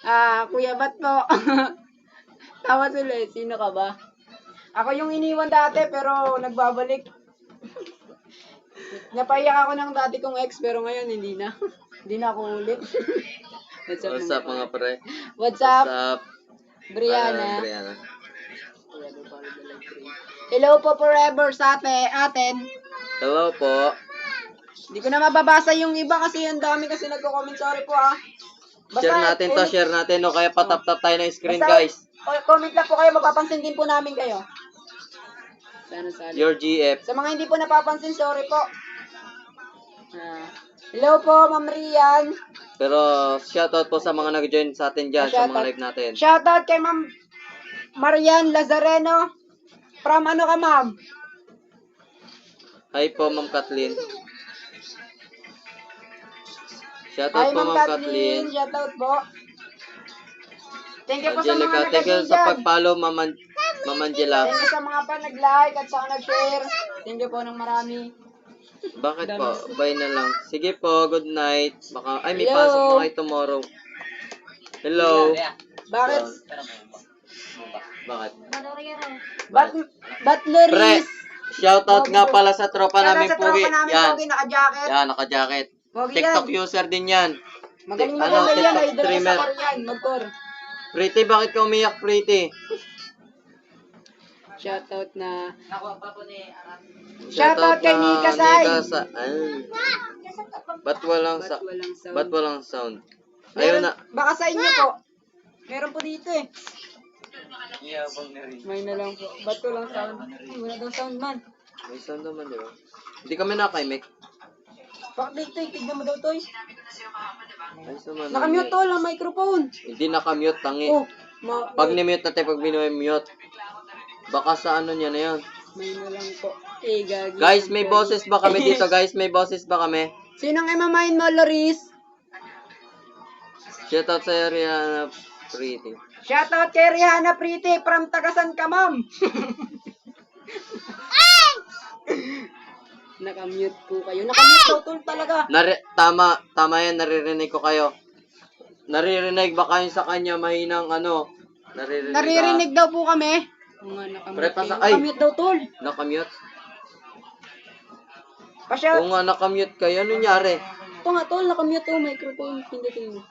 Kuya, ba't po? Tawa sila eh. Sino ka ba? Ako yung iniwan dati pero nagbabalik. Napaiyak ako ng dati kong ex pero ngayon hindi na. Hindi na ako ulit. What's up mga pre? What's up? What's up? Brianna. Brianna. Hello po forever sa atin. Hello po. Hindi ko na mababasa yung iba kasi ang dami kasi nagko-comment. Sorry po Share natin to, share natin. O kaya patap-tap tayo ng screen, guys. Comment lang po kayo, mapapansin din po namin kayo. Your GF. Sa mga hindi po napapansin, sorry po. Hello po, Ma'am Rian. Pero shoutout po sa mga nag-join sa atin dyan, sa mga live natin. Shoutout kay Ma'am Marian Lazareno. From ano ka, Ma'am? Hi po, Ma'am Kathleen. Shoutout Hi, po, Ma'am Kathleen. Shoutout po. Thank you po sa mga Angelica, thank you nag-join sa dyan. pag-follow, Ma'am Angela. Thank you sa mga pa nag-like at sa nag-share. Thank you po ng marami. Bakit po? Bye na lang. Sige po, good night. Baka, ay, may Hello. pasok pa kayo tomorrow. Hello. Bakit? Bakit? Ba't Pre, Loris? shoutout nga pala sa tropa namin, Sa Pugi. tropa namin, Yan. Pogi, naka-jacket. Yan, naka-jacket. Pogi TikTok yan. user din yan. Magaling Ano, maganda yan. TikTok Idol ka streamer. sa Korean. Mag-core. Pretty, bakit ka umiyak, Pretty? Shoutout na. Shoutout kay Nika Sai. Ba't walang sound? Ayun na. Baka sa inyo po. Meron po dito eh. May na lang po. Ba't walang sound? Wala daw sound man. May sound naman, di ba? Hindi kami nakaimik. Bakit dito eh? Tignan mo daw to eh. Ayos naman. Nakamute to ang microphone. Hindi nakamute, tangi. Oh. Pag ni-mute natin, pag mute. Baka sa ano niya na yun. May na lang po. Eh, gagi. Guys, may boses ba kami dito, guys? May boses ba kami? Sinong imamain mo, Loris? Shoutout sa Rihanna Pretty. Shoutout kay Rihanna Pretty from Tagasan ka, ma'am. Nakamute po kayo. Nakamute daw tol talaga. Tama yan, naririnig ko kayo. Naririnig ba kayo sa kanya mahinang ano? Naririnig daw po kami. Oo nga, nakamute kayo. Nakamute daw tol. Nakamute? Pasya. Oo nga, nakamute kayo. Ano nangyari? Ito nga tol, nakamute to microphone. Pindutin mo.